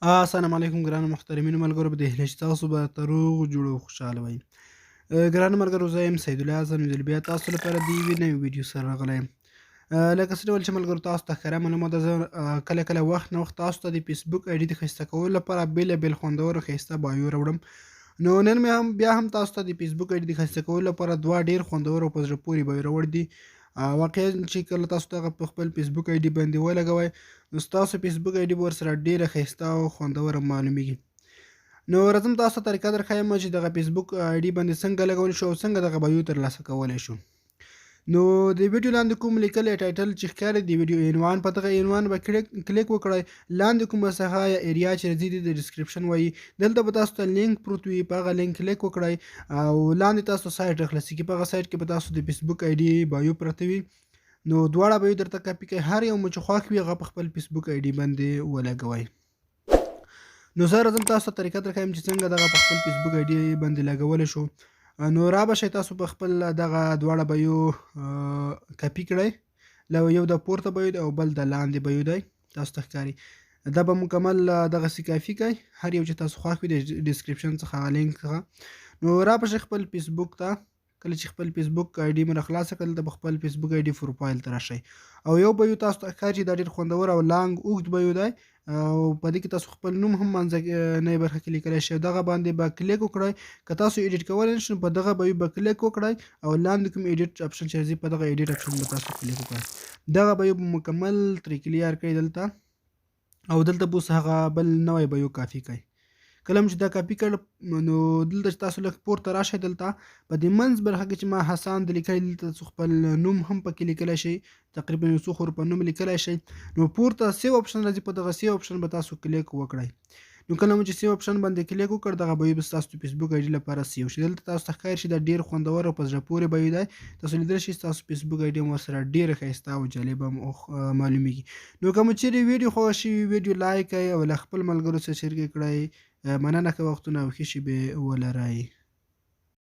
السلام علیکم ګرانو محترمینو ملګرو په دې هیله چې تاسو به تر روغ جوړ او خوشحاله وئ. ګرانو ملګرو زه یم سید الله اعظم یو ځل بیا تاسو لپاره د یوې نوې ویډیو سره راغلی یم. لکه څه ډول چې ملګرو تاسو ته ښکاره معلومه ده زه کله کله وخت نه وخت تاسو ته د فیسبوک آی ډي د ښایسته کولو لپاره بېلابېل خوندور او ښایسته بایو راوړم. نو نن مې بیا هم تاسو ته د فیسبوک آی ډي د ښایسته کولو لپاره دوه ډېر خوندور او په زړه پورې بایو راوړي دي. واقعا چې کله تاسو دغه په خپل فیسبوک آی ډي باندې ولګوئ نو ستاسو فیسبوک آی ډي به ورسره ډېره ښایسته او خوندوره معلومیږي. نو راځم تاسو ته طریقه درښیم چې دغه فیسبوک آی ډي باندې څنګه لګولی شو او څنګه دغه بایو ترلاسه کولی شو. نو د ویډیو لاندې کوم لیکلی ټایټل چې ښکاري د ویډیو عنوان په دغه عنوان به کلیک وکړئ. لاندې کومه صفحه یا ایریا چې راځي د ډسکرپشن وایي دلته به تاسو ته لینک پروت وي په هغه لینک کلیک وکړئ او لاندې تاسو سایټ راخلاصیږي. په هغه سایټ کې به تاسو د فیسبوک آی ډي بایو پرته وي. نو دواړه به یې درته کاپي کړئ هر یو مو چې خوښ وي هغه په خپل فیسبوک آی ډي باندې ولګوئ. نو زه راځم تاسو ته طریقه درښیم چې څنګه دغه په خپل فیسبوک آی ډي باندې لګولی شو. نو را به شئ تاسو په خپل دغه دواړه بایو کاپي کړئ. یو د پورته بایو دی او بل د لاندې بایو دی تاسو ته ښکاري. دا به مکمل دغسې کافي کړئ هر یو چې تاسو خوښ وي د ډسکرپشن څخه هغه لینک څخه. نو را به شئ خپل فیسبوک ته. کله چې خپل فیسبوک آی ډي مو راخلاصه کړل د خپل فیسبوک آی ډي پروفایل ته راشئ او یو بایو تاسو ته ښکاري چې دا ډېر خوندور او لانګ اوږد بایو دی او په دې کې تاسو خپل نوم هم منځنۍ برخه کې لیکلی شئ. دغه باندې به کلیک وکړئ. که تاسو ایډیټ کولی نشئ په دغه بایو به کلیک وکړئ او لاندې کوم ایډیټ اپشن چې راځي په دغه ایډیټ اپشن به تاسو کلیک وکړئ. دغه بایو به مکمل ترې کلیار کړئ دلته او دلته به اوس هغه بل نوی بایو کافي کړئ. کله چې دا کاپي کړ نو دلته چې تاسو لږ پورته راشئ دلته په دې منځ برخه کې چې ما حسان د لیکلی دلته تاسو خپل نوم هم پکې لیکلی شئ. تقریبا یو څو حروفه نوم لیکلی شئ. نو پورته سیو اپشن راځي په دغه سیو اپشن به تاسو کلیک وکړئ. نو کله مو چې سیو اپشن باندې کلیک وکړ دغه بایو به ستاسو د فیسبوک آی ډي لپاره سیو شي. دلته تاسو ته ښکاري چې دا ډېر خوندور او په زړه پورې بایو دی. تاسو لیدلی شئ ستاسو فیسبوک آی ډي هم ورسره ډېره ښایسته او جالبه معلومیږي. نو که مو چیرې ویډیو خوښه شوي ویډیو لایک کړئ او له خپل ملګرو سره شریک کړئ. مننه که وختونه او ښې شېبې ولرئ.